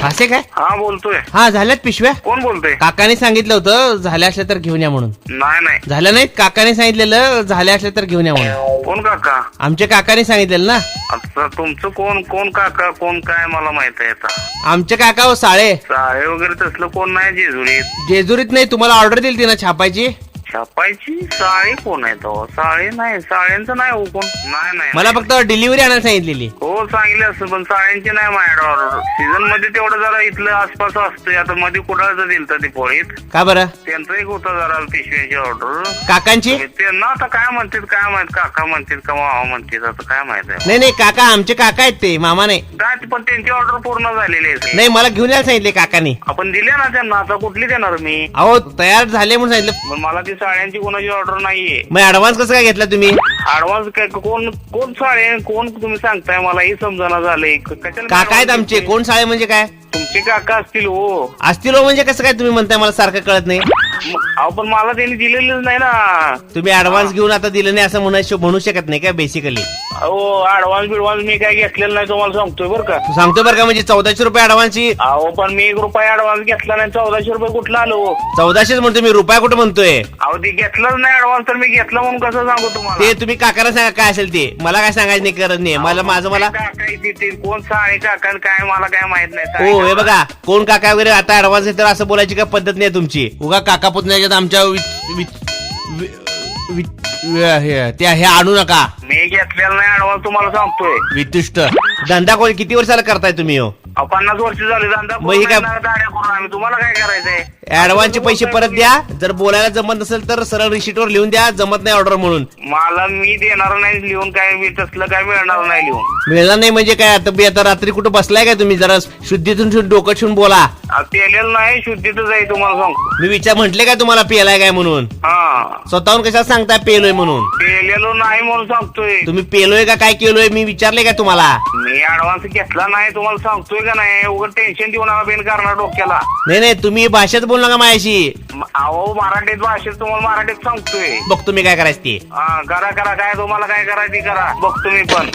असे काय? हा बोलतोय. हा झाल्यात पिशव्या. कोण बोलतोय? काकाने सांगितलं होतं झाल्या असल्या तर घेऊन या म्हणून. नाही नाही. झाल्या नाहीत? काकाने सांगितलेलं झाल्या असल्या तर घेऊन या म्हणून. कोण काका? आमच्या काकाने सांगितलेलं ना. आता तुमचं कोण कोण काका कोण काय मला माहित आहे आता. आमचे काका हो साळे. साळे वगैरे तसलं कोण नाही जेजुरीत. जेजुरीत नाही, तुम्हाला ऑर्डर दिली ती ना छापायची. छापायची? साळे कोण आहे तो? साळे नाही, साळ्यांचं नाही हो कोण. नाही नाही. मला फक्त डिलिव्हरी आणायला सांगितलेली. हो सांगितले असं, पण साळ्यांची नाही माझ्याकडे ऑर्डर. सीझन मध्ये तेवढं जरा इथलं आसपास असतंय. आता मध्ये कुडाळचं दिलं ते पोळीत. का बरं? त्यांचं एक होतं जरा पिशव्याची ऑर्डर. काकांची? त्यांना आता काय म्हणतात काय माहित. काका म्हणतात का मामा म्हणतात आता काय माहित आहे. नाही नाही, काका आमचे काका आहेत ते, मामा नाही. काय पण त्यांची ऑर्डर पूर्ण झालेली आहे. नाही, मला घेऊन यायला सांगितले काकानी. आपण दिले ना त्यांना, आता कुठली देणार मी? अहो तयार झाले म्हणून सांगितलं. पण मला ती साड्यांची कोणाची ऑर्डर नाहीये. मग ऍडव्हान्स कसं काय घेतला तुम्ही? ऍडव्हान्स काय कोण कोण साडे कोण तुम्ही सांगताय मला हे समजना झालंय. काका आहेत आमचे. कोण साळे म्हणजे काय? तुमचे काका असतील हो. असतील हो म्हणजे कसं काय तुम्ही म्हणताय? मला सारखं कळत नाही. अहो पण मला त्यांनी दिलेलंच नाही ना. तुम्ही ऍडव्हान्स घेऊन आता दिलं नाही असं म्हणू शकत नाही का बेसिकली? अहो ऍडव्हान्स बिडव्हान्स मी काय घेतलेलं नाही तुम्हाला सांगतोय बरं का. सांगतो बरं का, म्हणजे 1400 रुपये ऍडव्हान्सची. अहो पण मी 1 रुपया ऍडव्हान्स घेतला नाही. 1400 रुपये कुठला आलो? 1400 म्हणतो मी, रुपया कुठं म्हणतोय? अहो ती घेतलंच नाही ऍडव्हान्स, तर मी घेतलं म्हणून कसं सांगू तुम्हाला? ते तुम्ही काकाला सांगा काय असेल ते. मला काय सांगायचं नाही, करत नाही मला. मला काका इथे कोण साळे काका काय मला काय माहित नाही. हो हे बघा, कोण काका वगैरे आता ऍडव्हान्स घेतात असं बोलायची काय पद्धत नाही तुमची. उगा काका पुतण्याच्यात आमच्या ते हे आणू नका. मी घेतलेला नाही ऍडव्हान्स तुम्हाला सांगतोय. वितुष्ट धंदा किती वर्षाला करताय तुम्ही हो? 50 वर्ष झाले धंदा मग हे काय? दाड्या करून आम्ही. तुम्हाला काय करायचंय? ऍडव्हान्सचे पैसे परत द्या. जर बोलायला जमत नसेल तर सरळ रिसिटवर लिहून द्या, जमत नाही ऑर्डर म्हणून. मला मी देणार नाही लिहून. काय मी तसलं काय मिळणार नाही लिहून. मिळणार नाही म्हणजे काय? आता रात्री कुठं बसलाय काय तुम्ही? जरा शुद्धीतून डोकं ठेवून बोला. पेलेलं नाही, शुद्धीतच आहे तुम्हाला सांगतो. मी म्हटले काय तुम्हाला पेलाय काय म्हणून? हा स्वतःहून कशाला सांगताय पेलोय म्हणून? पेलेलो नाही म्हणून सांगतोय. तुम्ही पेलोय का काय केलोय मी विचारले का तुम्हाला? मी ऍडव्हान्स घेतला नाही तुम्हाला सांगतोय का नाही. उगाच टेन्शन देऊ नका बेन करणार डोक्याला. नाही तुम्ही भाषेत बोलू नका माझ्याशी. अहो मराठीत भाषेत तुम्हाला मराठीत सांगतोय. बघतो मी काय करायचं ते. हा करा काय तुम्हाला काय करायची करा. बघतो मी पण.